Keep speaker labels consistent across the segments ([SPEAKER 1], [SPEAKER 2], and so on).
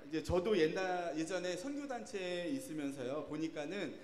[SPEAKER 1] 이제 저도 예전에 선교단체에 있으면서요 보니까는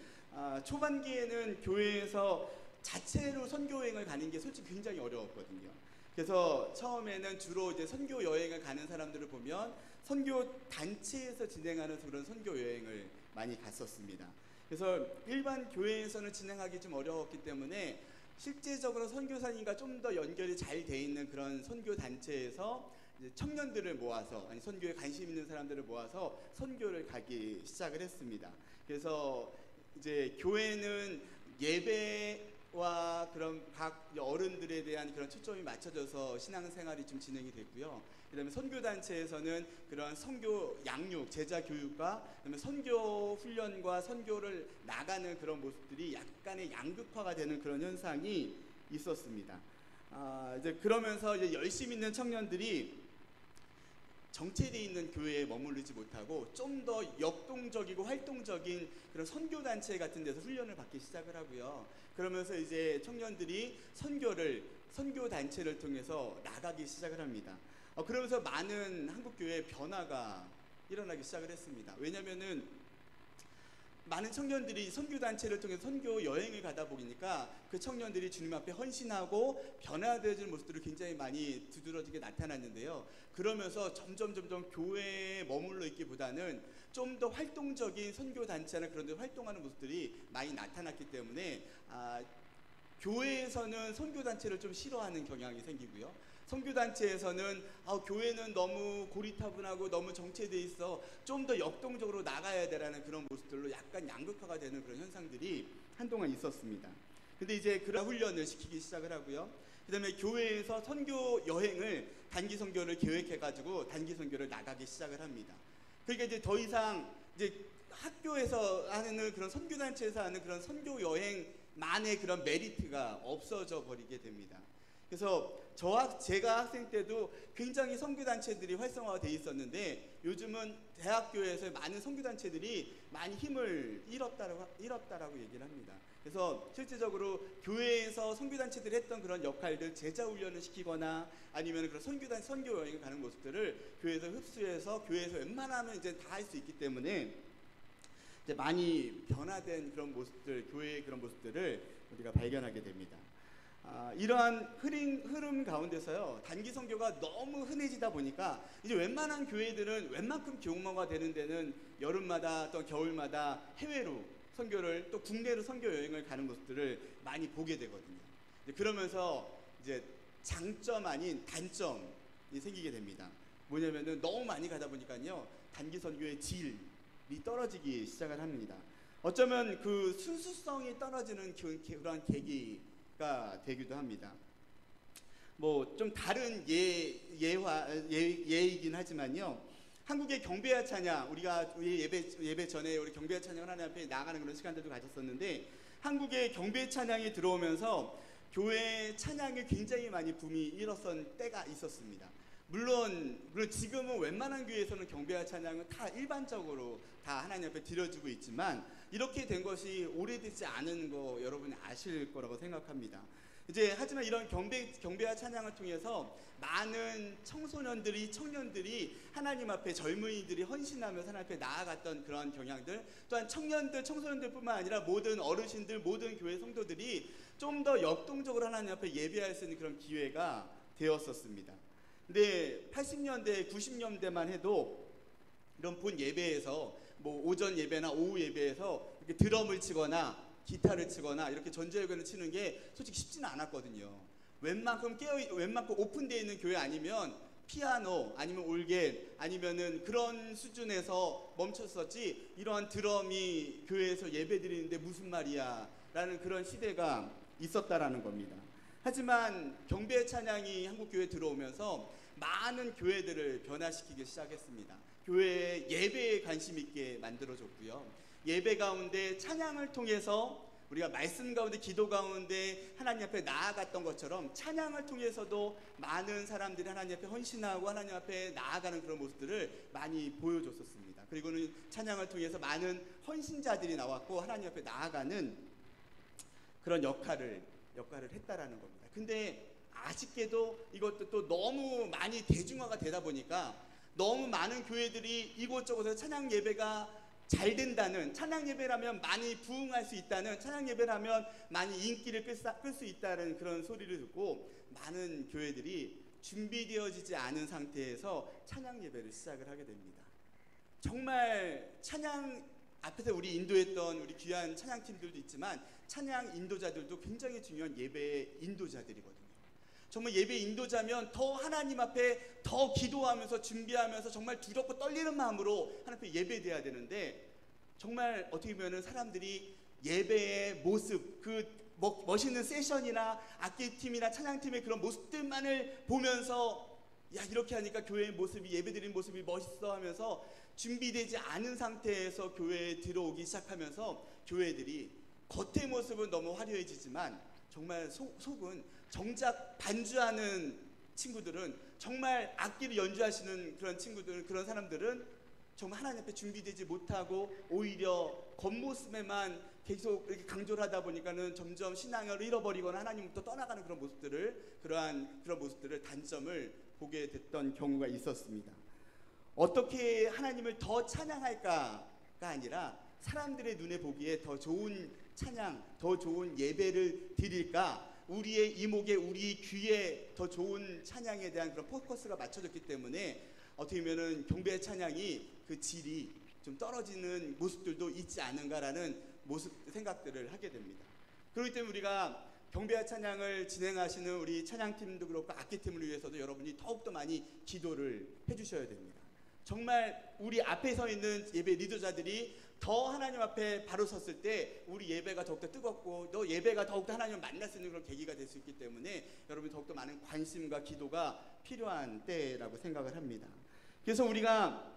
[SPEAKER 1] 초반기에는 교회에서 자체로 선교여행을 가는 게 솔직히 굉장히 어려웠거든요. 그래서 처음에는 주로 이제 선교 여행을 가는 사람들을 보면 선교 단체에서 진행하는 그런 선교 여행을 많이 갔었습니다. 그래서 일반 교회에서는 진행하기 좀 어려웠기 때문에 실제적으로 선교사님과 좀 더 연결이 잘 돼 있는 그런 선교 단체에서 청년들을 모아서, 아니 선교에 관심 있는 사람들을 모아서 선교를 가기 시작을 했습니다. 그래서 이제 교회는 예배와 그런 각 어른들에 대한 그런 초점이 맞춰져서 신앙생활이 좀 진행이 됐고요. 그다음에 선교단체에서는 그런 선교 양육, 제자 교육과 그다음에 선교 훈련과 선교를 나가는 그런 모습들이 약간의 양극화가 되는 그런 현상이 있었습니다. 이제 그러면서 이제 열심히 있는 청년들이 정체되어 있는 교회에 머무르지 못하고 좀 더 역동적이고 활동적인 그런 선교단체 같은 데서 훈련을 받기 시작을 하고요. 그러면서 이제 청년들이 선교단체를 통해서 나가기 시작을 합니다. 그러면서 많은 한국교회의 변화가 일어나기 시작을 했습니다. 왜냐면은 많은 청년들이 선교단체를 통해 선교 여행을 가다 보니까 그 청년들이 주님 앞에 헌신하고 변화되어지는 모습들이 굉장히 많이 두드러지게 나타났는데요. 그러면서 점점 교회에 머물러 있기보다는 좀 더 활동적인 선교단체나 그런 데 활동하는 모습들이 많이 나타났기 때문에 교회에서는 선교단체를 좀 싫어하는 경향이 생기고요. 선교단체에서는 교회는 너무 고리타분하고 너무 정체돼 있어 좀 더 역동적으로 나가야 되라는 그런 모습들로 약간 양극화가 되는 그런 현상들이 한동안 있었습니다. 근데 이제 그런 훈련을 시키기 시작을 하고요. 그 다음에 교회에서 선교 여행을 단기 선교를 계획해가지고 단기 선교를 나가기 시작을 합니다. 그러니까 이제 더 이상 이제 학교에서 하는 그런 선교단체에서 하는 그런 선교 여행만의 그런 메리트가 없어져 버리게 됩니다. 그래서 제가 학생 때도 굉장히 선교단체들이 활성화가 돼 있었는데 요즘은 대학교에서 많은 선교단체들이 많이 힘을 잃었다라고 얘기를 합니다. 그래서 실질적으로 교회에서 선교단체들이 했던 그런 역할들, 제자훈련을 시키거나 아니면 그런 선교 여행을 가는 모습들을 교회에서 흡수해서 교회에서 웬만하면 이제 다 할 수 있기 때문에 이제 많이 변화된 그런 모습들, 교회의 그런 모습들을 우리가 발견하게 됩니다. 이러한 흐름 가운데서요, 단기 선교가 너무 흔해지다 보니까 이제 웬만한 교회들은 웬만큼 규모가 되는 데는 여름마다 또 겨울마다 해외로 선교를 또 국내로 선교 여행을 가는 모습들을 많이 보게 되거든요. 그러면서 이제 장점 아닌 단점이 생기게 됩니다. 뭐냐면은 너무 많이 가다 보니까요, 단기 선교의 질이 떨어지기 시작을 합니다. 어쩌면 그 순수성이 떨어지는 그런 계기가 되기도 합니다. 뭐 좀 다른 예이긴 하지만요. 한국의 경배와 찬양, 우리가 예배 전에 우리 경배와 찬양 하나님 앞에 나가는 그런 시간들도 가졌었는데, 한국의 경배 찬양이 들어오면서 교회 찬양이 굉장히 많이 붐이 일었던 때가 있었습니다. 물론 지금은 웬만한 교회에서는 경배와 찬양은 다 일반적으로 다 하나님 앞에 드려주고 있지만, 이렇게 된 것이 오래되지 않은 거 여러분이 아실 거라고 생각합니다. 하지만 이런 경배와 찬양을 통해서 많은 청년들이 하나님 앞에, 젊은이들이 헌신하면서 하나님 앞에 나아갔던 그런 경향들, 또한 청소년들뿐만 아니라 모든 어르신들, 모든 교회 성도들이 좀 더 역동적으로 하나님 앞에 예배할 수 있는 그런 기회가 되었었습니다. 근데 80년대, 90년대만 해도 이런 본 예배에서 뭐 오전 예배나 오후 예배에서 이렇게 드럼을 치거나 기타를 치거나 이렇게 전자요금을 치는 게 솔직히 쉽지는 않았거든요. 웬만큼 오픈되어 있는 교회 아니면 피아노 아니면 올겐 아니면은 그런 수준에서 멈췄었지, 이러한 드럼이 교회에서 예배 드리는데 무슨 말이야 라는 그런 시대가 있었다라는 겁니다. 하지만 경배 찬양이 한국 교회에 들어오면서 많은 교회들을 변화시키기 시작했습니다. 교회의 예배에 관심 있게 만들어줬고요. 예배 가운데 찬양을 통해서 우리가 말씀 가운데, 기도 가운데 하나님 앞에 나아갔던 것처럼 찬양을 통해서도 많은 사람들이 하나님 앞에 헌신하고 하나님 앞에 나아가는 그런 모습들을 많이 보여줬었습니다. 그리고는 찬양을 통해서 많은 헌신자들이 나왔고 하나님 앞에 나아가는 그런 역할을 했다라는 겁니다. 근데 아쉽게도 이것도 또 너무 많이 대중화가 되다 보니까 너무 많은 교회들이 이곳저곳에서 찬양 예배가 잘 된다는, 찬양 예배라면 많이 부흥할 수 있다는, 찬양 예배라면 많이 인기를 끌 수 있다는 그런 소리를 듣고 많은 교회들이 준비되어지지 않은 상태에서 찬양 예배를 시작을 하게 됩니다. 정말 찬양 앞에서 우리 인도했던 우리 귀한 찬양팀들도 있지만 찬양 인도자들도 굉장히 중요한 예배의 인도자들이거든요. 정말 예배 인도자면 더 하나님 앞에 더 기도하면서 준비하면서 정말 두렵고 떨리는 마음으로 하나님 앞에 예배돼야 되는데, 정말 어떻게 보면 사람들이 예배의 모습, 그 멋있는 세션이나 악기팀이나 찬양팀의 그런 모습들만을 보면서 야, 이렇게 하니까 교회의 모습이, 예배드리는 모습이 멋있어 하면서 준비되지 않은 상태에서 교회에 들어오기 시작하면서 교회들이 겉의 모습은 너무 화려해지지만 정말 속은, 정작 반주하는 친구들은, 정말 악기를 연주하시는 그런 친구들, 그런 사람들은 정말 하나님 앞에 준비되지 못하고 오히려 겉모습에만 계속 이렇게 강조를 하다 보니까는 점점 신앙을 잃어버리거나 하나님부터 떠나가는 그런 모습들을, 그런 모습들을, 단점을 보게 됐던 경우가 있었습니다. 어떻게 하나님을 더 찬양할까가 아니라 사람들의 눈에 보기에 더 좋은 찬양, 더 좋은 예배를 드릴까, 우리의 이목에, 우리 귀에 더 좋은 찬양에 대한 그런 포커스가 맞춰졌기 때문에 어떻게 보면은 경배 찬양이 그 질이 좀 떨어지는 모습들도 있지 않은가라는 생각들을 하게 됩니다. 그렇기 때문에 우리가 경배와 찬양을 진행하시는 우리 찬양팀도 그렇고 악기팀을 위해서도 여러분이 더욱더 많이 기도를 해주셔야 됩니다. 정말 우리 앞에 서 있는 예배 리더자들이 더 하나님 앞에 바로 섰을 때 우리 예배가 더욱더 뜨겁고 너 예배가 더욱더 하나님을 만날 수 있는 그런 계기가 될 수 있기 때문에 여러분이 더욱더 많은 관심과 기도가 필요한 때라고 생각을 합니다. 그래서 우리가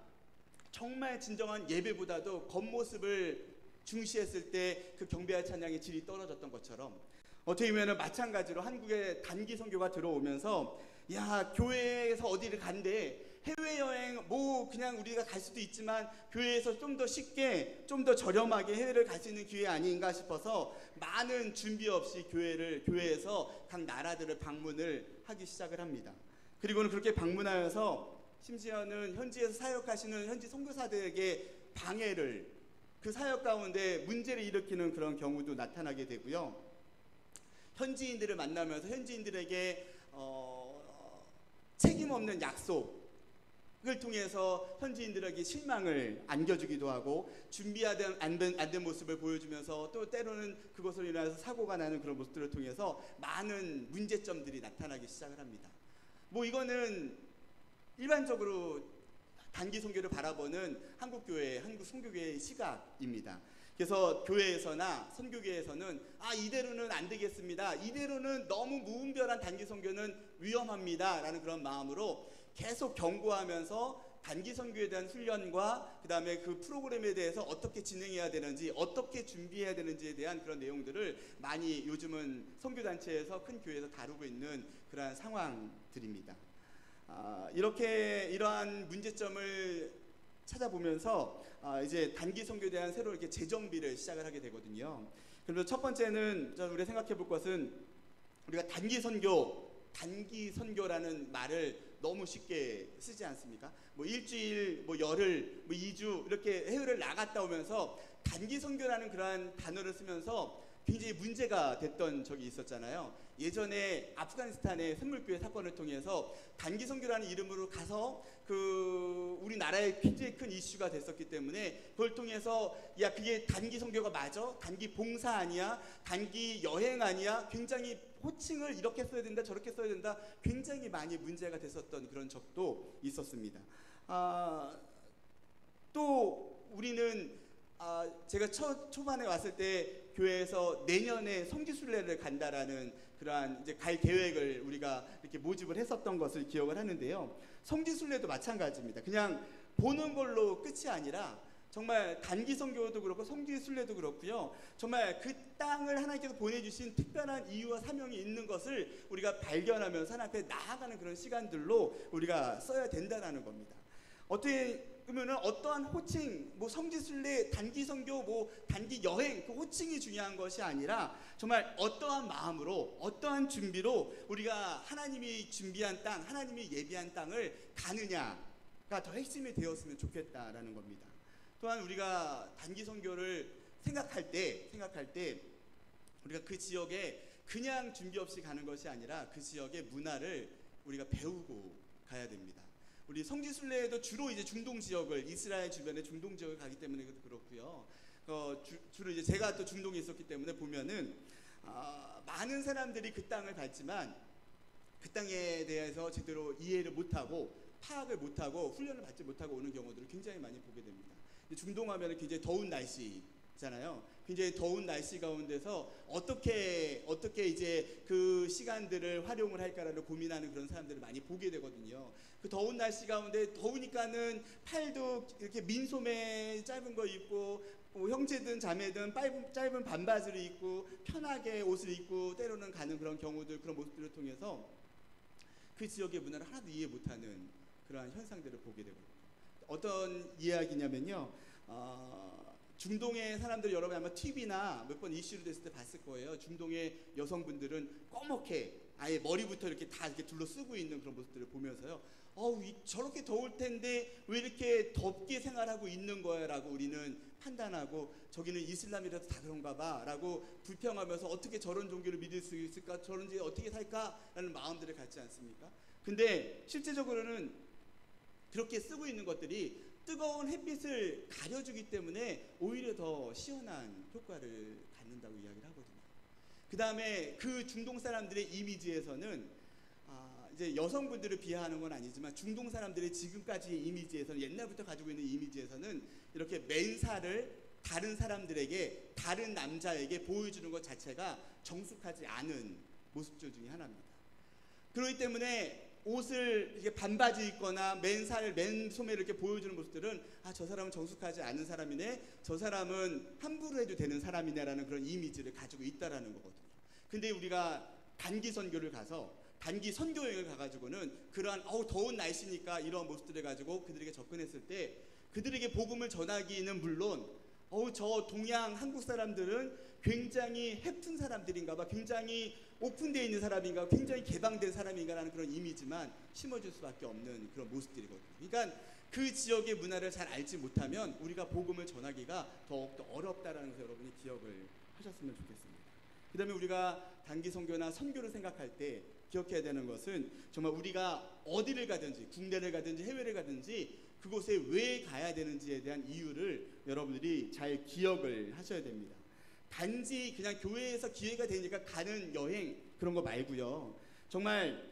[SPEAKER 1] 정말 진정한 예배보다도 겉모습을 중시했을 때 그 경배와 찬양의 질이 떨어졌던 것처럼, 어떻게 보면 마찬가지로 한국에 단기 선교가 들어오면서 야, 교회에서 어디를 간대, 해외여행 뭐 그냥 우리가 갈 수도 있지만 교회에서 좀 더 쉽게, 좀 더 저렴하게 해외를 갈 수 있는 기회 아닌가 싶어서 많은 준비 없이 교회에서 각 나라들을 방문을 하기 시작을 합니다. 그리고는 그렇게 방문하여서 심지어는 현지에서 사역하시는 현지 선교사들에게 방해를, 그 사역 가운데 문제를 일으키는 그런 경우도 나타나게 되고요. 현지인들을 만나면서 현지인들에게 책임 없는 약속을 통해서 현지인들에게 실망을 안겨주기도 하고, 준비하던 안 된 모습을 보여주면서 또 때로는 그것으로 인해서 사고가 나는 그런 모습들을 통해서 많은 문제점들이 나타나기 시작을 합니다. 뭐 이거는 일반적으로 단기 선교를 바라보는 한국 선교교회의 시각입니다. 그래서 교회에서나 선교계에서는 이대로는 안 되겠습니다, 이대로는 너무 무분별한 단기 선교는 위험합니다 라는 그런 마음으로 계속 경고하면서 단기 선교에 대한 훈련과 그 다음에 그 프로그램에 대해서 어떻게 진행해야 되는지, 어떻게 준비해야 되는지에 대한 그런 내용들을 많이 요즘은 선교단체에서, 큰 교회에서 다루고 있는 그러한 상황들입니다. 이러한 문제점을 찾아보면서 이제 단기 선교에 대한 새로 이렇게 재정비를 시작을 하게 되거든요. 그래서 첫 번째는 우리가 생각해 볼 것은, 우리가 단기 선교라는 말을 너무 쉽게 쓰지 않습니까? 뭐 일주일, 뭐 열흘, 뭐 2주 이렇게 해외를 나갔다 오면서 단기 선교라는 그러한 단어를 쓰면서 굉장히 문제가 됐던 적이 있었잖아요. 예전에 아프가니스탄의 샘물교회 사건을 통해서 단기 선교라는 이름으로 가서 우리나라에 굉장히 큰 이슈가 됐었기 때문에 그걸 통해서 야, 그게 단기 선교가 맞아? 단기 봉사 아니야? 단기 여행 아니야? 굉장히 호칭을 이렇게 써야 된다, 저렇게 써야 된다, 굉장히 많이 문제가 됐었던 그런 적도 있었습니다. 또 우리는 제가 초반에 왔을 때 교회에서 내년에 성지순례를 간다라는 그러한 이제 갈 계획을 우리가 이렇게 모집을 했었던 것을 기억을 하는데요. 성지순례도 마찬가지입니다. 그냥 보는 걸로 끝이 아니라 정말 단기 선교도 그렇고 성지순례도 그렇고요. 정말 그 땅을 하나님께서 보내주신 특별한 이유와 사명이 있는 것을 우리가 발견하면서 하나님 앞에 나아가는 그런 시간들로 우리가 써야 된다는 겁니다. 어떻게 그러면은 어떠한 호칭, 뭐 성지순례, 단기 선교, 뭐 단기 여행, 그 호칭이 중요한 것이 아니라 정말 어떠한 마음으로, 어떠한 준비로 우리가 하나님이 준비한 땅, 하나님이 예비한 땅을 가느냐, 더 핵심이 되었으면 좋겠다라는 겁니다. 또한 우리가 단기 선교를 생각할 때 우리가 그 지역에 그냥 준비 없이 가는 것이 아니라 그 지역의 문화를 우리가 배우고 가야 됩니다. 우리 성지순례에도 주로 이제 중동 지역을, 이스라엘 주변의 중동 지역을 가기 때문에 그렇고요. 주로 이제 제가 또 중동에 있었기 때문에 보면은 많은 사람들이 그 땅을 밟지만 그 땅에 대해서 제대로 이해를 못하고 파악을 못하고 훈련을 받지 못하고 오는 경우들을 굉장히 많이 보게 됩니다. 중동하면 굉장히 더운 날씨잖아요. 굉장히 더운 날씨 가운데서 어떻게 이제 그 시간들을 활용을 할까라는 고민하는 그런 사람들을 많이 보게 되거든요. 그 더운 날씨 가운데 더우니까는 팔도 이렇게 민소매 짧은 거 입고 형제든 자매든 짧은 반바지를 입고 편하게 옷을 입고 때로는 가는 그런 경우들, 그런 모습들을 통해서 그 지역의 문화를 하나도 이해 못하는 그러한 현상들을 보게 되고, 어떤 이야기냐면요, 중동의 사람들 여러분 아마 TV나 몇 번 이슈로 됐을 때 봤을 거예요. 중동의 여성분들은 검게 아예 머리부터 이렇게 다 이렇게 둘러 쓰고 있는 그런 모습들을 보면서요, 저렇게 더울 텐데 왜 이렇게 덥게 생활하고 있는 거야 라고 우리는 판단하고, 저기는 이슬람이라서 다 그런가 봐 라고 불평하면서 어떻게 저런 종교를 믿을 수 있을까, 저런지 어떻게 살까 라는 마음들을 갖지 않습니까? 근데 실제적으로는 그렇게 쓰고 있는 것들이 뜨거운 햇빛을 가려주기 때문에 오히려 더 시원한 효과를 갖는다고 이야기를 하거든요. 그 다음에 그 중동 사람들의 이미지에서는 이제 여성분들을 비하하는 건 아니지만 중동 사람들의 지금까지의 이미지에서는, 옛날부터 가지고 있는 이미지에서는 이렇게 맨살을 다른 사람들에게, 다른 남자에게 보여주는 것 자체가 정숙하지 않은 모습들 중에 하나입니다. 그렇기 때문에 옷을 이렇게 반바지 입거나 맨소매를 이렇게 보여주는 모습들은 저 사람은 정숙하지 않은 사람이네, 저 사람은 함부로 해도 되는 사람이네라는 그런 이미지를 가지고 있다라는 거거든요. 근데 우리가 단기 선교를 가서, 단기 선교여행을 가가지고는 그러한 더운 날씨니까 이런 모습들을 가지고 그들에게 접근했을 때 그들에게 복음을 전하기는 물론 저 동양 한국 사람들은 굉장히 해픈 사람들인가 봐, 굉장히 오픈되어 있는 사람인가, 굉장히 개방된 사람인가라는 그런 이미지만 심어줄 수밖에 없는 그런 모습들이거든요. 그러니까 그 지역의 문화를 잘 알지 못하면 우리가 복음을 전하기가 더욱더 어렵다라는 것을 여러분이 기억을 하셨으면 좋겠습니다. 그 다음에 우리가 단기 선교나 선교를 생각할 때 기억해야 되는 것은, 정말 우리가 어디를 가든지, 국내를 가든지 해외를 가든지 그곳에 왜 가야 되는지에 대한 이유를 여러분들이 잘 기억을 하셔야 됩니다. 단지 그냥 교회에서 기회가 되니까 가는 여행, 그런 거 말고요, 정말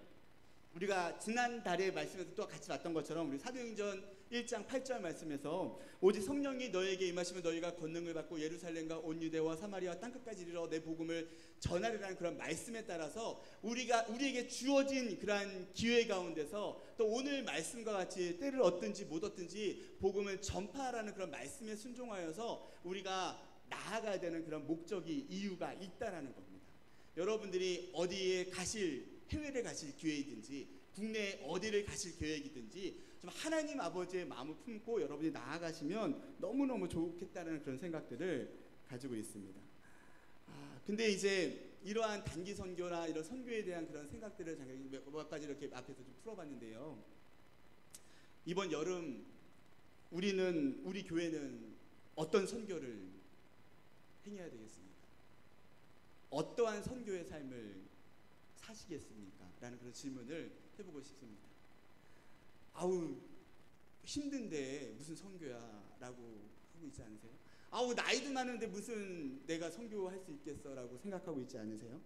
[SPEAKER 1] 우리가 지난달에 말씀에서 또 같이 봤던 것처럼 우리 사도행전 1장 8절 말씀에서 오직 성령이 너에게 임하시면 너희가 권능을 받고 예루살렘과 온 유대와 사마리아 땅끝까지 이르러 내 복음을 전하리라는 그런 말씀에 따라서 우리에게 주어진 그러한 기회 가운데서 또 오늘 말씀과 같이 때를 얻든지 못 얻든지 복음을 전파하라는 그런 말씀에 순종하여서 우리가 나아가야 되는 그런 목적이, 이유가 있다라는 겁니다. 여러분들이 어디에 해외를 가실 기회이든지 국내 어디를 가실 계획이든지 좀 하나님 아버지의 마음을 품고 여러분이 나아가시면 너무너무 좋겠다는 그런 생각들을 가지고 있습니다. 근데 이제 이러한 단기 선교나 이런 선교에 대한 그런 생각들을 몇 가지 이렇게 앞에서 좀 풀어봤는데요. 이번 여름 우리 교회는 어떤 선교를 행해야 되겠습니까? 어떠한 선교의 삶을 사시겠습니까? 라는 그런 질문을 해보고 싶습니다. 힘든데 무슨 선교야 라고 하고 있지 않으세요? 나이도 많은데 무슨 내가 선교할 수 있겠어 라고 생각하고 있지 않으세요?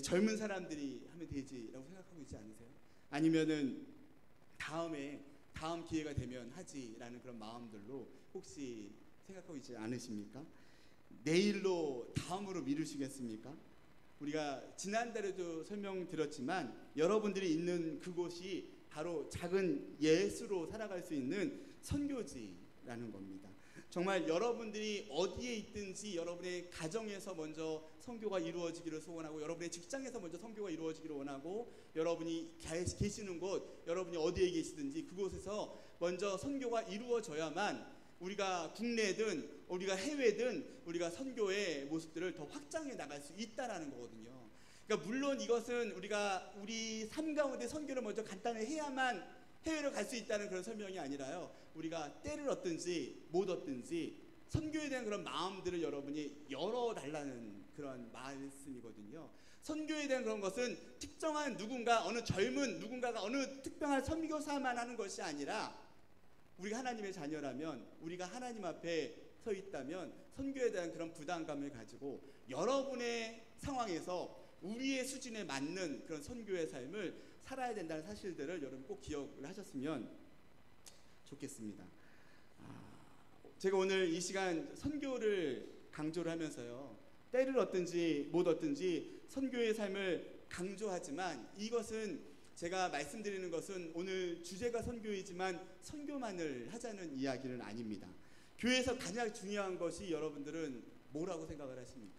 [SPEAKER 1] 젊은 사람들이 하면 되지 라고 생각하고 있지 않으세요? 아니면은 다음 기회가 되면 하지 라는 그런 마음들로 혹시 생각하고 있지 않으십니까? 내일로, 다음으로 미루시겠습니까? 우리가 지난달에도 설명드렸지만 여러분들이 있는 그곳이 바로 작은 예수로 살아갈 수 있는 선교지라는 겁니다. 정말 여러분들이 어디에 있든지 여러분의 가정에서 먼저 선교가 이루어지기를 소원하고, 여러분의 직장에서 먼저 선교가 이루어지기를 원하고, 여러분이 계시는 곳, 여러분이 어디에 계시든지 그곳에서 먼저 선교가 이루어져야만 우리가 국내든 우리가 해외든 우리가 선교의 모습들을 더 확장해 나갈 수 있다라는 거거든요. 그러니까 물론 이것은 우리 삶 가운데 선교를 먼저 간단히 해야만 해외로 갈 수 있다는 그런 설명이 아니라요. 우리가 때를 얻든지 못 얻든지 선교에 대한 그런 마음들을 여러분이 열어달라는 그런 말씀이거든요. 선교에 대한 그런 것은 특정한 누군가, 어느 젊은 누군가가 어느 특별한 선교사만 하는 것이 아니라 우리가 하나님의 자녀라면, 우리가 하나님 앞에 서 있다면 선교에 대한 그런 부담감을 가지고 여러분의 상황에서 우리의 수준에 맞는 그런 선교의 삶을 살아야 된다는 사실들을 여러분 꼭 기억을 하셨으면 좋겠습니다. 제가 오늘 이 시간 선교를 강조를 하면서요, 때를 얻든지 못 얻든지 선교의 삶을 강조하지만, 이것은 제가 말씀드리는 것은 오늘 주제가 선교이지만 선교만을 하자는 이야기는 아닙니다. 교회에서 가장 중요한 것이 여러분들은 뭐라고 생각을 하십니까?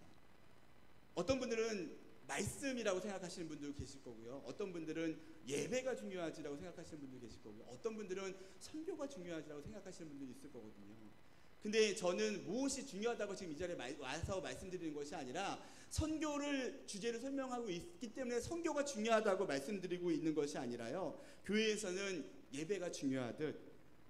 [SPEAKER 1] 어떤 분들은 말씀이라고 생각하시는 분도 계실 거고요. 어떤 분들은 예배가 중요하지라고 생각하시는 분도 계실 거고요. 어떤 분들은 선교가 중요하지라고 생각하시는 분도 있을 거거든요. 근데 저는 무엇이 중요하다고 지금 이 자리에 와서 말씀드리는 것이 아니라, 선교를 주제를 설명하고 있기 때문에 선교가 중요하다고 말씀드리고 있는 것이 아니라요, 교회에서는 예배가 중요하듯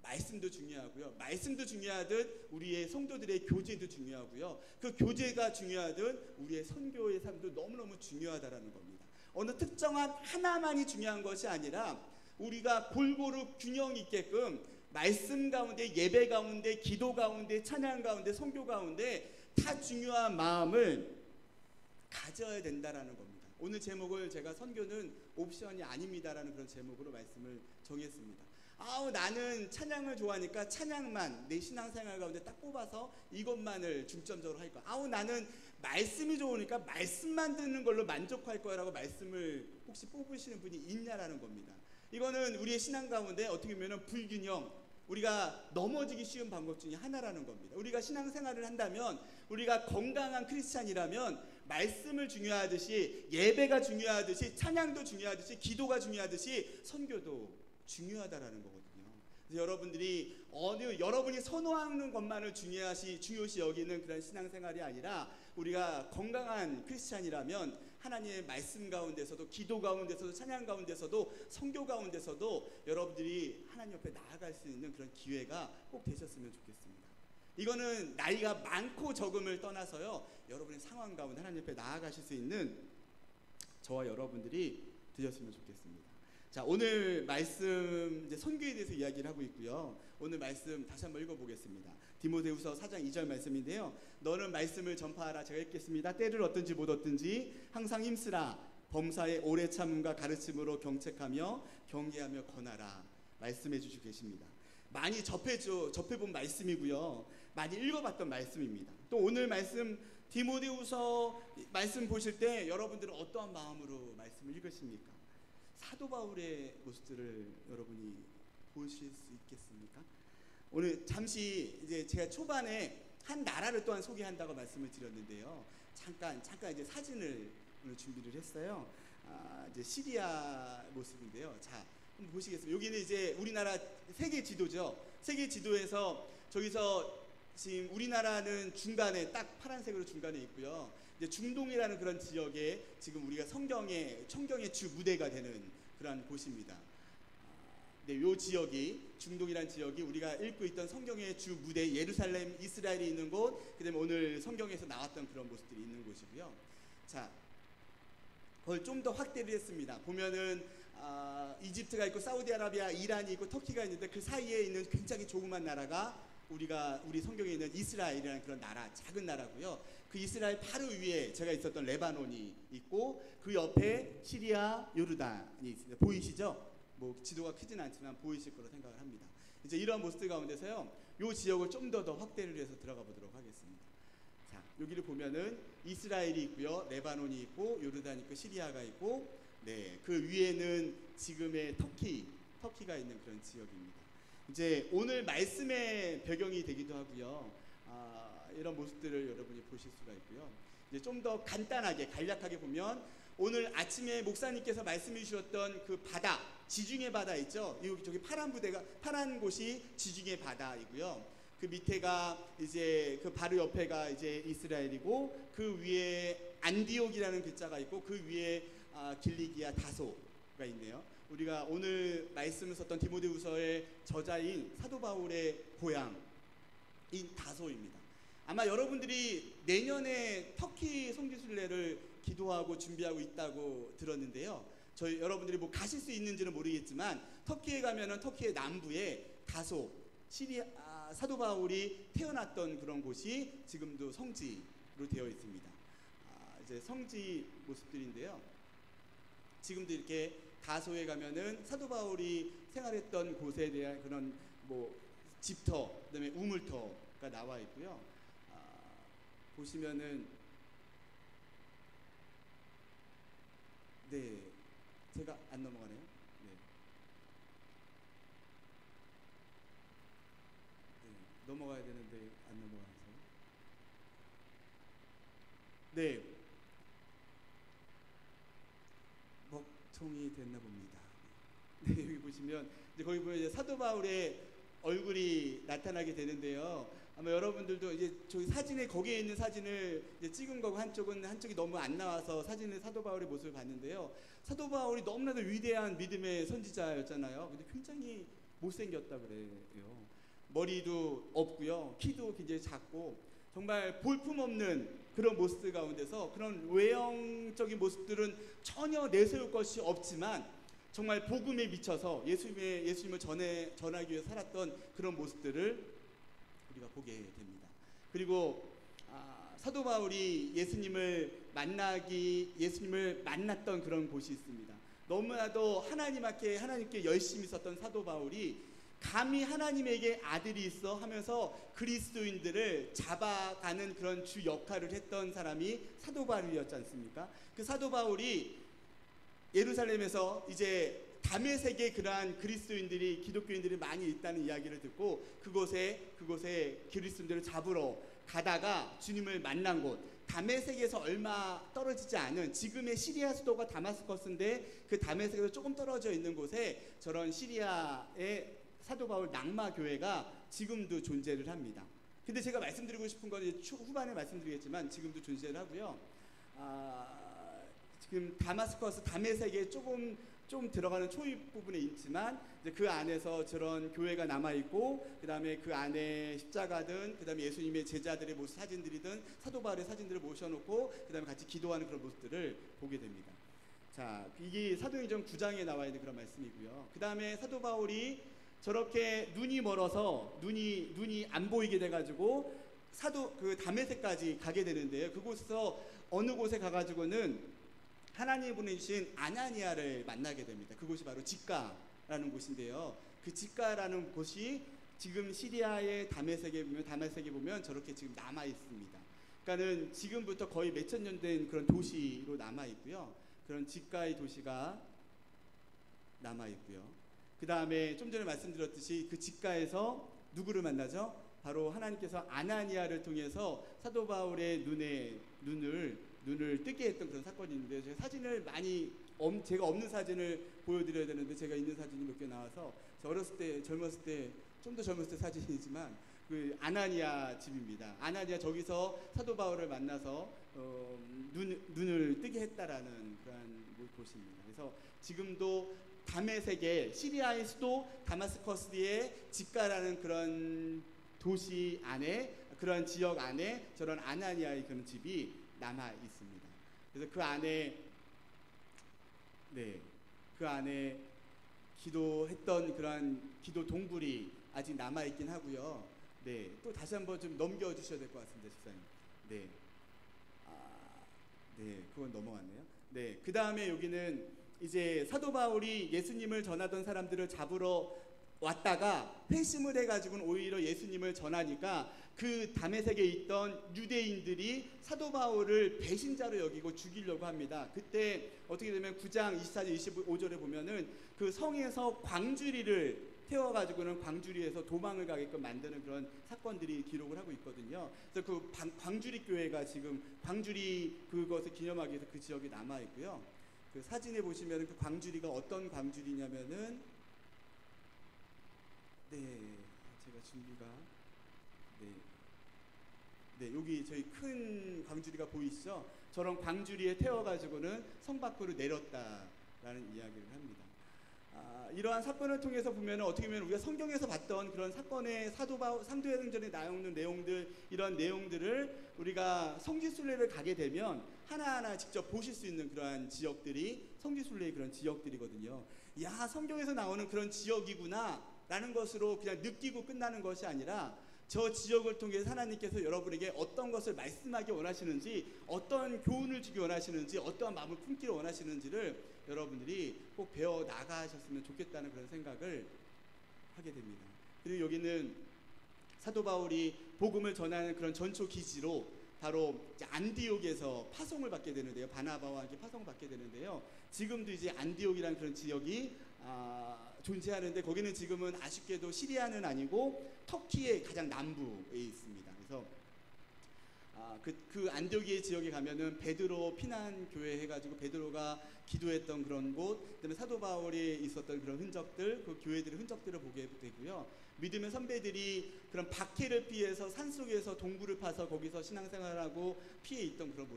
[SPEAKER 1] 말씀도 중요하고요, 말씀도 중요하듯 우리의 성도들의 교제도 중요하고요, 그 교제가 중요하듯 우리의 선교의 삶도 너무너무 중요하다라는 겁니다. 어느 특정한 하나만이 중요한 것이 아니라 우리가 골고루 균형 있게끔 말씀 가운데, 예배 가운데, 기도 가운데, 찬양 가운데, 선교 가운데 다 중요한 마음을 가져야 된다라는 겁니다. 오늘 제목을 제가 선교는 옵션이 아닙니다라는 그런 제목으로 말씀을 정했습니다. 나는 찬양을 좋아하니까 찬양만 내 신앙생활 가운데 딱 뽑아서 이것만을 중점적으로 할 거야. 나는 말씀이 좋으니까 말씀만 듣는 걸로 만족할 거야라고 말씀을 혹시 뽑으시는 분이 있냐라는 겁니다. 이거는 우리의 신앙 가운데 어떻게 보면 불균형, 우리가 넘어지기 쉬운 방법 중에 하나라는 겁니다. 우리가 신앙생활을 한다면, 우리가 건강한 크리스찬이라면 말씀을 중요하듯이, 예배가 중요하듯이, 찬양도 중요하듯이, 기도가 중요하듯이 선교도 중요하다라는 거거든요. 그래서 여러분이 선호하는 것만을 중요시 여기는 그런 신앙생활이 아니라, 우리가 건강한 크리스찬이라면 하나님의 말씀 가운데서도, 기도 가운데서도, 찬양 가운데서도, 선교 가운데서도 여러분들이 하나님 옆에 나아갈 수 있는 그런 기회가 꼭 되셨으면 좋겠습니다. 이거는 나이가 많고 적음을 떠나서요, 여러분의 상황 가운데 하나님 옆에 나아가실 수 있는 저와 여러분들이 되셨으면 좋겠습니다. 자, 오늘 말씀 이제 선교에 대해서 이야기를 하고 있고요. 오늘 말씀 다시 한번 읽어보겠습니다. 디모데후서 4장 2절 말씀인데요. 너는 말씀을 전파하라. 제가 읽겠습니다. 때를 얻든지 못 얻든지 항상 힘쓰라. 범사의 오래 참음과 가르침으로 경책하며 경계하며 권하라. 말씀해 주시고 계십니다. 많이 접해본 말씀이고요. 많이 읽어봤던 말씀입니다. 또 오늘 말씀 디모데후서 말씀 보실 때 여러분들은 어떠한 마음으로 말씀을 읽으십니까? 사도 바울의 모습들을 여러분이 보실 수 있겠습니까? 오늘 잠시 이제 제가 초반에 한 나라를 또한 소개한다고 말씀을 드렸는데요. 잠깐 이제 사진을 오늘 준비를 했어요. 이제 시리아 모습인데요. 자, 한번 보시겠습니다. 여기는 이제 우리나라 세계 지도죠. 세계 지도에서 저기서 지금 우리나라는 중간에 딱 파란색으로 중간에 있고요. 이제 중동이라는 그런 지역에 지금 우리가 청경의 주 무대가 되는 그런 곳입니다. 네, 요 지역이, 중동이라는 지역이 우리가 읽고 있던 성경의 주 무대, 예루살렘, 이스라엘이 있는 곳, 그다음에 오늘 성경에서 나왔던 그런 모습들이 있는 곳이고요. 자, 그걸 좀 더 확대를 했습니다. 보면은 이집트가 있고 사우디아라비아, 이란이 있고 터키가 있는데 그 사이에 있는 굉장히 조그만 나라가 우리 성경에 있는 이스라엘이라는 그런 나라, 작은 나라고요. 그 이스라엘 바로 위에 제가 있었던 레바논이 있고, 그 옆에 시리아, 요르단이 있습니다. 보이시죠? 뭐 지도가 크진 않지만 보이실 거로 생각을 합니다. 이제 이러한 모습들 가운데서요, 요 지역을 좀 더 확대를 해서 들어가 보도록 하겠습니다. 자, 여기를 보면은 이스라엘이 있고요, 레바논이 있고, 요르단 있고, 시리아가 있고, 네, 그 위에는 지금의 터키가 있는 그런 지역입니다. 이제 오늘 말씀의 배경이 되기도 하고요. 이런 모습들을 여러분이 보실 수가 있고요. 이제 좀 더 간단하게, 간략하게 보면, 오늘 아침에 목사님께서 말씀해 주셨던 그 바다, 지중해 바다 있죠? 저기 파란 곳이 지중해 바다이고요. 그 밑에가 이제 그 바로 옆에가 이제 이스라엘이고, 그 위에 안디옥이라는 글자가 있고, 그 위에 길리기아 다소가 있네요. 우리가 오늘 말씀을 썼던 디모데후서의 저자인 사도 바울의 고향인 다소입니다. 아마 여러분들이 내년에 터키 성지순례를 기도하고 준비하고 있다고 들었는데요. 저희 여러분들이 뭐 가실 수 있는지는 모르겠지만 터키에 가면은 터키의 남부에 다소 사도 바울이 태어났던 그런 곳이 지금도 성지로 되어 있습니다. 이제 성지 모습들인데요. 지금도 이렇게 다소에 가면은 사도 바울이 생활했던 곳에 대한 그런 뭐 집터, 그다음에 우물터가 나와 있고요. 보시면은 네, 제가 안 넘어가네요. 네. 네, 넘어가야 되는데 안 넘어가서. 네, 먹통이 됐나 봅니다. 네, 여기 보시면 이제 거기 보면 이제 사도 바울의 얼굴이 나타나게 되는데요. 아마 여러분들도 이제 저기 사진에 거기에 있는 사진을 이제 찍은 거고 한쪽이 너무 안 나와서 사진에 사도 바울의 모습을 봤는데요. 사도 바울이 너무나도 위대한 믿음의 선지자였잖아요. 근데 굉장히 못생겼다 그래요. 머리도 없고요, 키도 굉장히 작고 정말 볼품없는 그런 모습 가운데서 그런 외형적인 모습들은 전혀 내세울 것이 없지만 정말 복음에 미쳐서 예수님을 전하기 위해 살았던 그런 모습들을 우리가 보게 됩니다. 그리고 사도 바울이 예수님을 만났던 그런 곳이 있습니다. 너무나도 하나님께 열심히 있었던 사도 바울이 감히 하나님에게 아들이 있어 하면서 그리스도인들을 잡아가는 그런 주 역할을 했던 사람이 사도 바울이었지 않습니까? 그 사도 바울이 예루살렘에서 이제 다메섹에 그러한 기독교인들이 많이 있다는 이야기를 듣고 그곳에 그리스도인들을 잡으러 가다가 주님을 만난 곳, 다메섹에서 얼마 떨어지지 않은 지금의 시리아 수도가 다마스커스인데 그 다메섹에서 조금 떨어져 있는 곳에 저런 시리아의 사도 바울 낙마 교회가 지금도 존재를 합니다. 근데 제가 말씀드리고 싶은 건 이제 후반에 말씀드리겠지만 지금도 존재를 하고요. 지금 다메섹에 좀 들어가는 초입 부분에 있지만 이제 그 안에서 저런 교회가 남아 있고 그다음에 그 안에 십자가든 그다음에 예수님의 제자들의 모습 사진들이든 사도 바울의 사진들을 모셔놓고 그다음에 같이 기도하는 그런 모습들을 보게 됩니다. 자, 이게 사도행전 9장에 나와 있는 그런 말씀이고요. 그다음에 사도 바울이 저렇게 눈이 멀어서 눈이 안 보이게 돼가지고 그 다메섹까지 가게 되는데요. 그곳에서 어느 곳에 가가지고는 하나님이 보내주신 아나니아를 만나게 됩니다. 그곳이 바로 직가라는 곳인데요. 그 직가라는 곳이 지금 시리아의 다메섹에 보면 저렇게 지금 남아 있습니다. 그러니까는 지금부터 거의 몇천 년 된 그런 도시로 남아 있고요. 그런 직가의 도시가 남아 있고요. 그 다음에 좀 전에 말씀드렸듯이 그 직가에서 누구를 만나죠? 바로 하나님께서 아나니아를 통해서 사도 바울의 눈을 뜨게 했던 그런 사건이 있는데 제가 사진을 제가 없는 사진을 보여드려야 되는데 제가 있는 사진이 몇 개 나와서 젊었을 때 사진이지만 그 아나니아 집입니다. 아나니아 저기서 사도 바울을 만나서 눈을 뜨게 했다라는 그런 곳입니다. 그래서 지금도 다메섹의 시리아의 수도 다마스커스의 직가라는 그런 도시 안에 그런 지역 안에 저런 아나니아의 그런 집이 남아 있습니다. 그래서 그 안에 기도했던 그런 기도 동굴이 아직 남아 있긴 하고요. 네, 또 다시 한번 좀 넘겨 주셔야 될 것 같습니다, 집사님. 네, 그건 넘어갔네요. 네, 그 다음에 여기는 이제 사도 바울이 예수님을 전하던 사람들을 잡으러 왔다가 회심을 해가지고는 오히려 예수님을 전하니까 그 다메섹에 있던 유대인들이 사도 바울을 배신자로 여기고 죽이려고 합니다. 그때 어떻게 되면 9장 24절 25절에 보면은 그 성에서 광주리를 태워가지고는 광주리에서 도망을 가게끔 만드는 그런 사건들이 기록을 하고 있거든요. 그래서 그 광주리 교회가 지금 광주리 그것을 기념하기 위해서 그 지역에 남아 있고요. 그 사진에 보시면 그 광주리가 어떤 광주리냐면은 제가 준비가 여기 저희 큰 광주리가 보이시죠? 저런 광주리에 태워가지고는 성 밖으로 내렸다라는 이야기를 합니다. 이러한 사건을 통해서 보면 어떻게 보면 우리가 성경에서 봤던 그런 사건의 사도행전에 나오는 내용들, 이런 내용들을 우리가 성지순례를 가게 되면 하나하나 직접 보실 수 있는 그러한 지역들이 성지순례의 그런 지역들이거든요. 야, 성경에서 나오는 그런 지역이구나 라는 것으로 그냥 느끼고 끝나는 것이 아니라 저 지역을 통해서 하나님께서 여러분에게 어떤 것을 말씀하기 원하시는지, 어떤 교훈을 주기 원하시는지, 어떠한 마음을 품기를 원하시는지를 여러분들이 꼭 배워 나가셨으면 좋겠다는 그런 생각을 하게 됩니다. 그리고 여기는 사도 바울이 복음을 전하는 그런 전초 기지로 바로 안디옥에서 파송을 받게 되는데요. 바나바와 함께 파송을 받게 되는데요. 지금도 이제 안디옥이라는 그런 지역이 존재하는데, 거기는 지금은 아쉽게도 시리아는 아니고 터키의 가장 남부에 있습니다. 그래서 그 안디옥의 지역에 가면은 베드로 피난 교회 해가지고 베드로가 기도했던 그런 곳, 그다음에 사도 바울이 있었던 그런 흔적들, 그 교회들의 흔적들을 보게 되고요. 믿음의 선배들이 그런 박해를 피해서 산속에서 동굴을 파서 거기서 신앙생활하고 피해 있던 그런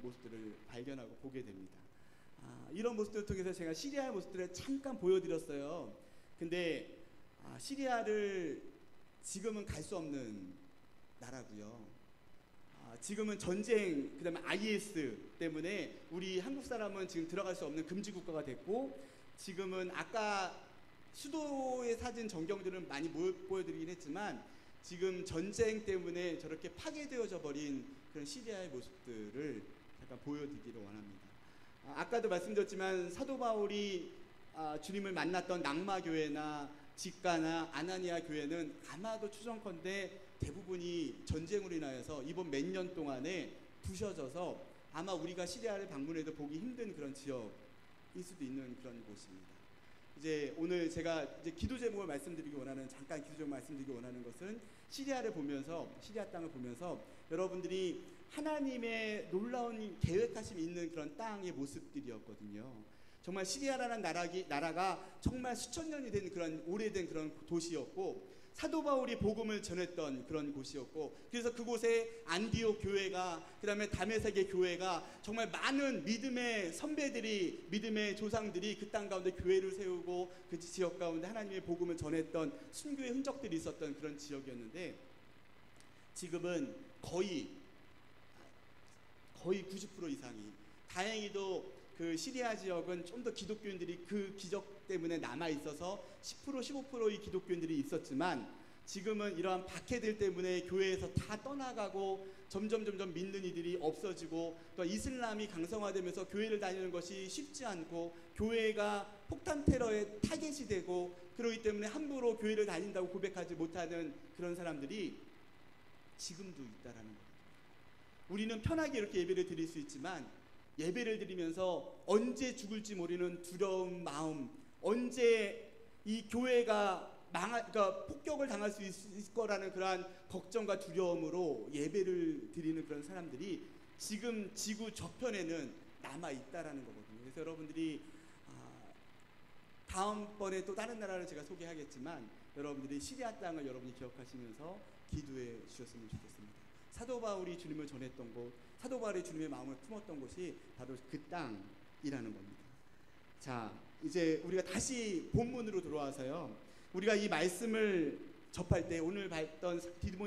[SPEAKER 1] 모습들을 발견하고 보게 됩니다. 이런 모습들을 통해서 제가 시리아의 모습들을 잠깐 보여드렸어요. 근데 시리아를 지금은 갈 수 없는 나라고요. 지금은 전쟁, 그 다음에 IS 때문에 우리 한국 사람은 지금 들어갈 수 없는 금지 국가가 됐고, 지금은 아까 수도의 사진 전경들은 많이 보여드리긴 했지만 지금 전쟁 때문에 저렇게 파괴되어져 버린 그런 시리아의 모습들을 잠깐 보여드리기를 원합니다. 아까도 말씀드렸지만 사도 바울이 주님을 만났던 낙마교회나 직가나 아나니아 교회는 아마도 추정컨대 대부분이 전쟁으로 인하여서 이번 몇 년 동안에 부셔져서 아마 우리가 시리아를 방문해도 보기 힘든 그런 지역일 수도 있는 그런 곳입니다. 이제 오늘 제가 이제 기도 제목을 말씀드리기 원하는, 잠깐 기도 제목 말씀드리기 원하는 것은 시리아를 보면서, 시리아 땅을 보면서 여러분들이 하나님의 놀라운 계획하심이 있는 그런 땅의 모습들이었거든요. 정말 시리아라는 나라가 정말 수천 년이 된 그런 오래된 그런 도시였고, 사도 바울이 복음을 전했던 그런 곳이었고, 그래서 그곳에 안디옥 교회가, 그 다음에 다메섹의 교회가, 정말 많은 믿음의 선배들이, 믿음의 조상들이 그 땅 가운데 교회를 세우고 그 지역 가운데 하나님의 복음을 전했던 순교의 흔적들이 있었던 그런 지역이었는데, 지금은 거의 90% 이상이, 다행히도 그 시리아 지역은 좀 더 기독교인들이 그 기적 때문에 남아 있어서 10% 15%의 기독교인들이 있었지만, 지금은 이러한 박해들 때문에 교회에서 다 떠나가고 점점 믿는 이들이 없어지고, 또 이슬람이 강성화되면서 교회를 다니는 것이 쉽지 않고 교회가 폭탄 테러의 타겟이 되고, 그러기 때문에 함부로 교회를 다닌다고 고백하지 못하는 그런 사람들이 지금도 있다라는 거예요. 우리는 편하게 이렇게 예배를 드릴 수 있지만, 예배를 드리면서 언제 죽을지 모르는 두려운 마음, 언제 이 교회가 그러니까 폭격을 당할 수 있을 거라는 그러한 걱정과 두려움으로 예배를 드리는 그런 사람들이 지금 지구 저편에는 남아 있다라는 거거든요. 그래서 여러분들이 다음번에 또 다른 나라를 제가 소개하겠지만, 여러분들이 시리아 땅을 여러분이 기억하시면서 기도해 주셨으면 좋겠습니다. 사도 바울이 주님을 전했던 곳, 사도 바울이 주님의 마음을 품었던 곳이 바로 그 땅이라는 겁니다. 자, 이제 우리가 다시 본문으로 돌아와서요, 우리가 이 말씀을 접할 때, 오늘 봤던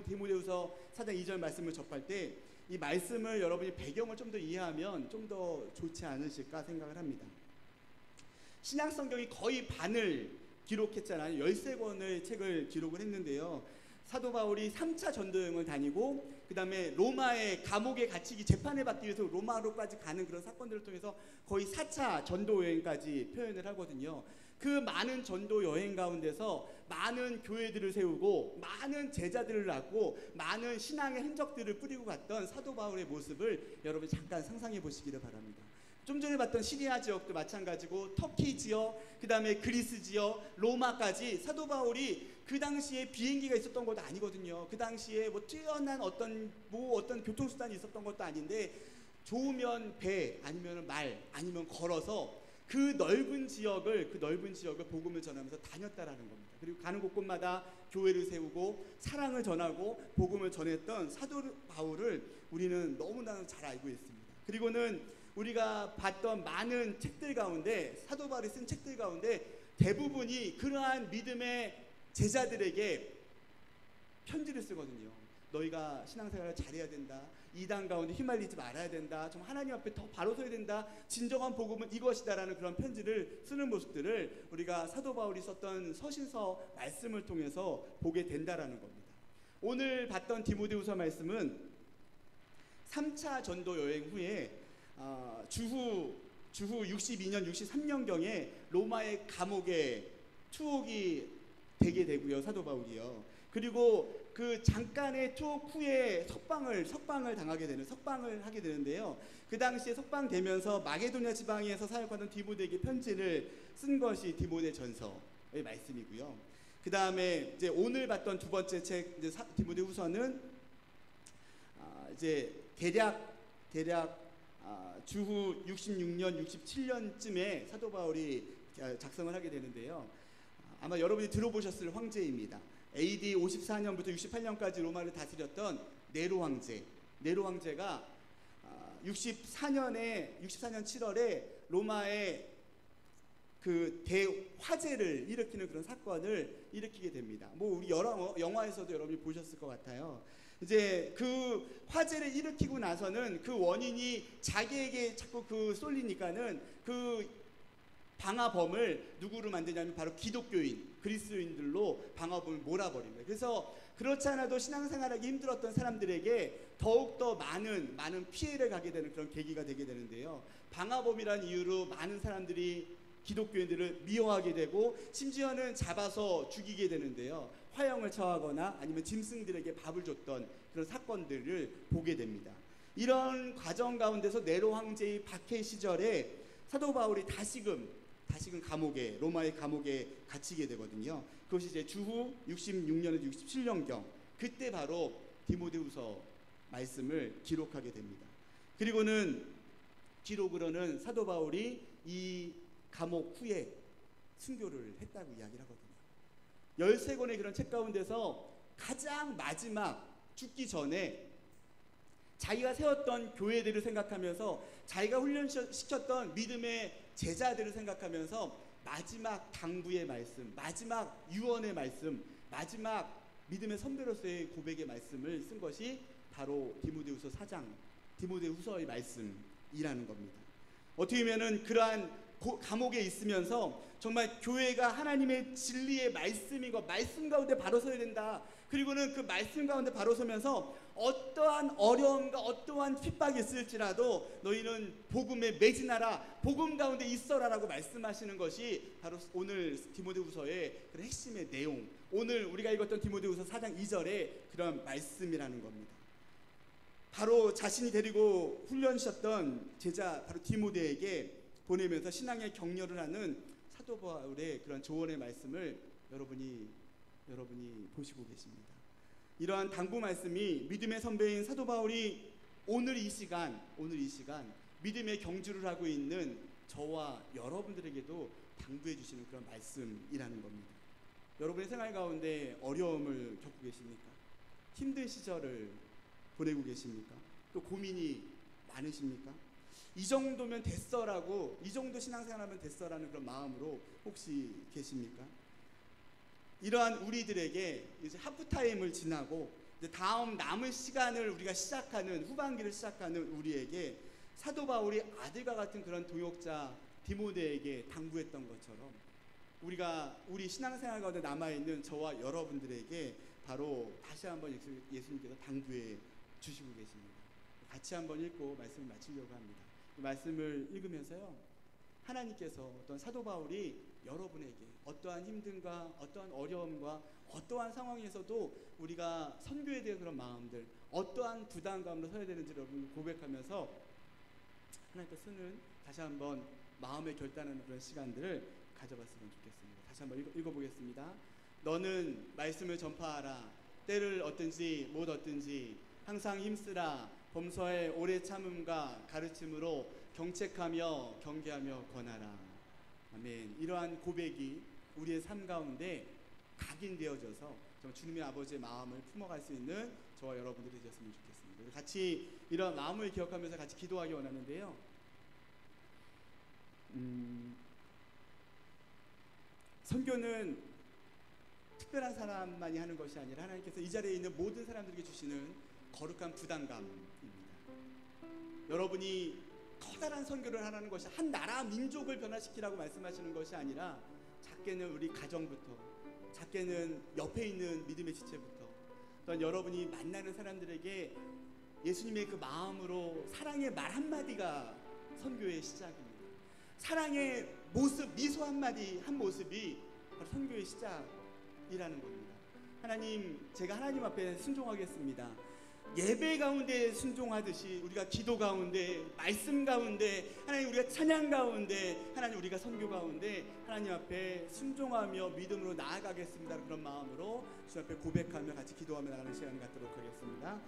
[SPEAKER 1] 디모데후서 4장 2절 말씀을 접할 때, 이 말씀을 여러분이 배경을 좀 더 이해하면 좀 더 좋지 않으실까 생각을 합니다. 신약성경이 거의 반을 기록했잖아요. 13권의 책을 기록을 했는데요, 사도 바울이 3차 전도여행을 다니고, 그 다음에 로마의 감옥에 갇히기, 재판을 받기 위해서 로마로까지 가는 그런 사건들을 통해서 거의 4차 전도여행까지 표현을 하거든요. 그 많은 전도여행 가운데서 많은 교회들을 세우고 많은 제자들을 낳고 많은 신앙의 흔적들을 뿌리고 갔던 사도 바울의 모습을 여러분 잠깐 상상해 보시기를 바랍니다. 좀 전에 봤던 시리아 지역도 마찬가지고, 터키 지역, 그 다음에 그리스 지역, 로마까지 사도 바울이 그 당시에 비행기가 있었던 것도 아니거든요. 그 당시에 뭐 뛰어난 어떤 교통수단이 있었던 것도 아닌데, 좋으면 배, 아니면 말, 아니면 걸어서 그 넓은 지역을 복음을 전하면서 다녔다라는 겁니다. 그리고 가는 곳곳마다 교회를 세우고 사랑을 전하고 복음을 전했던 사도 바울을 우리는 너무나 잘 알고 있습니다. 그리고는 우리가 봤던 많은 책들 가운데, 사도 바울이 쓴 책들 가운데 대부분이 그러한 믿음의 제자들에게 편지를 쓰거든요. 너희가 신앙생활을 잘해야 된다. 이단 가운데 휘말리지 말아야 된다. 좀 하나님 앞에 더 바로 서야 된다. 진정한 복음은 이것이다라는 그런 편지를 쓰는 모습들을 우리가 사도 바울이 썼던 서신서 말씀을 통해서 보게 된다라는 겁니다. 오늘 봤던 디모데후서 말씀은 3차 전도 여행 후에 주후 62년, 63년경에 로마의 감옥에 투옥이 되게 되고요. 사도 바울이요. 그리고 그 잠깐의 투옥 후에 석방을 하게 되는데요. 그 당시에 석방되면서 마게도냐 지방에서 사역하던 디모데에게 편지를 쓴 것이 디모데전서의 말씀이고요. 그 다음에 이제 오늘 봤던 두 번째 책 이제 디모데후서는 이제 대략 주후 66년, 67년쯤에 사도 바울이 작성을 하게 되는데요. 아마 여러분이 들어보셨을 황제입니다. AD 54년부터 68년까지 로마를 다스렸던 네로 황제가 64년 7월에 로마의 그 대화재를 일으키는 그런 사건을 일으키게 됩니다. 뭐 우리 여러 영화에서도 여러분이 보셨을 것 같아요. 이제 그 화재를 일으키고 나서는 그 원인이 자기에게 자꾸 그 쏠리니까는 그 방화범을 누구로 만드냐면 바로 기독교인, 그리스도인들로 방화범을 몰아버립니다. 그래서 그렇지 않아도 신앙생활하기 힘들었던 사람들에게 더욱더 많은 피해를 가게 되는 그런 계기가 되게 되는데요. 방화범이라는 이유로 많은 사람들이 기독교인들을 미워하게 되고 심지어는 잡아서 죽이게 되는데요. 화형을 처하거나 아니면 짐승들에게 밥을 줬던 그런 사건들을 보게 됩니다. 이런 과정 가운데서 네로 황제의 박해 시절에 사도 바울이 다시금 감옥에, 로마의 감옥에 갇히게 되거든요. 그것이 이제 주후 66년에서 67년경, 그때 바로 디모데후서 말씀을 기록하게 됩니다. 그리고는 기록으로는 사도 바울이 이 감옥 후에 순교를 했다고 이야기를 하거든요. 13권의 그런 책 가운데서 가장 마지막 죽기 전에 자기가 세웠던 교회들을 생각하면서 자기가 훈련시켰던 믿음의 제자들을 생각하면서 마지막 당부의 말씀, 마지막 유언의 말씀, 마지막 믿음의 선배로서의 고백의 말씀을 쓴 것이 바로 디모데후서 4장, 디모데후서의 말씀이라는 겁니다. 어떻게 보면은 그러한 감옥에 있으면서 정말 교회가 하나님의 진리의 말씀이고 말씀 가운데 바로 서야 된다. 그리고는 그 말씀 가운데 바로 서면서 어떠한 어려움과 어떠한 핍박이 있을지라도 너희는 복음에 매진하라, 복음 가운데 있어라라고 말씀하시는 것이 바로 오늘 디모데후서의 그런 핵심의 내용, 오늘 우리가 읽었던 디모데후서 4장 2절의 그런 말씀이라는 겁니다. 바로 자신이 데리고 훈련시켰던 제자 바로 디모데에게 보내면서 신앙의 격려를 하는 사도 바울의 그런 조언의 말씀을 여러분이 보시고 계십니다. 이러한 당부 말씀이 믿음의 선배인 사도 바울이 오늘 이 시간 믿음의 경주를 하고 있는 저와 여러분들에게도 당부해 주시는 그런 말씀이라는 겁니다. 여러분의 생활 가운데 어려움을 겪고 계십니까? 힘든 시절을 보내고 계십니까? 또 고민이 많으십니까? 이 정도면 됐어라고, 이 정도 신앙생활하면 됐어라는 그런 마음으로 혹시 계십니까? 이러한 우리들에게 이제 하프타임을 지나고 이제 다음 남은 시간을 우리가 시작하는, 후반기를 시작하는 우리에게 사도 바울이 아들과 같은 그런 동역자 디모데에게 당부했던 것처럼 우리 신앙생활 가운데 남아있는 저와 여러분들에게 바로 다시 한번 예수님께서 당부해 주시고 계십니다. 같이 한번 읽고 말씀을 마치려고 합니다. 이 말씀을 읽으면서요, 하나님께서 어떤 사도 바울이 여러분에게 어떠한 힘듦과 어떠한 어려움과 어떠한 상황에서도 우리가 선교에 대한 그런 마음들, 어떠한 부담 가운데 서야 되는지 여러분 고백하면서 하나님께 쓰는 다시 한번 마음의 결단하는 그런 시간들을 가져봤으면 좋겠습니다. 다시 한번 읽어보겠습니다. 너는 말씀을 전파하라. 때를 얻든지 못 얻든지 항상 힘쓰라. 범사의 오래 참음과 가르침으로 경책하며 경계하며 권하라. 아멘. 이러한 고백이 우리의 삶 가운데 각인되어져서 주님의 아버지의 마음을 품어갈 수 있는 저와 여러분들이 되셨으면 좋겠습니다. 같이 이런 마음을 기억하면서 같이 기도하기 원하는데요. 선교는 특별한 사람만이 하는 것이 아니라 하나님께서 이 자리에 있는 모든 사람들에게 주시는 거룩한 부담감입니다. 여러분이 커다란 선교를 하라는 것이 한 나라 민족을 변화시키라고 말씀하시는 것이 아니라 작게는 우리 가정부터, 작게는 옆에 있는 믿음의 지체부터, 또한 여러분이 만나는 사람들에게 예수님의 그 마음으로 사랑의 말 한마디가 선교의 시작입니다. 사랑의 모습, 미소 한마디 한 모습이 바로 선교의 시작이라는 겁니다. 하나님, 제가 하나님 앞에 순종하겠습니다. 예배 가운데 순종하듯이 우리가 기도 가운데, 말씀 가운데, 하나님 우리가 찬양 가운데, 하나님 우리가 선교 가운데 하나님 앞에 순종하며 믿음으로 나아가겠습니다. 그런 마음으로 주 앞에 고백하며 같이 기도하며 나가는 시간을 갖도록 하겠습니다.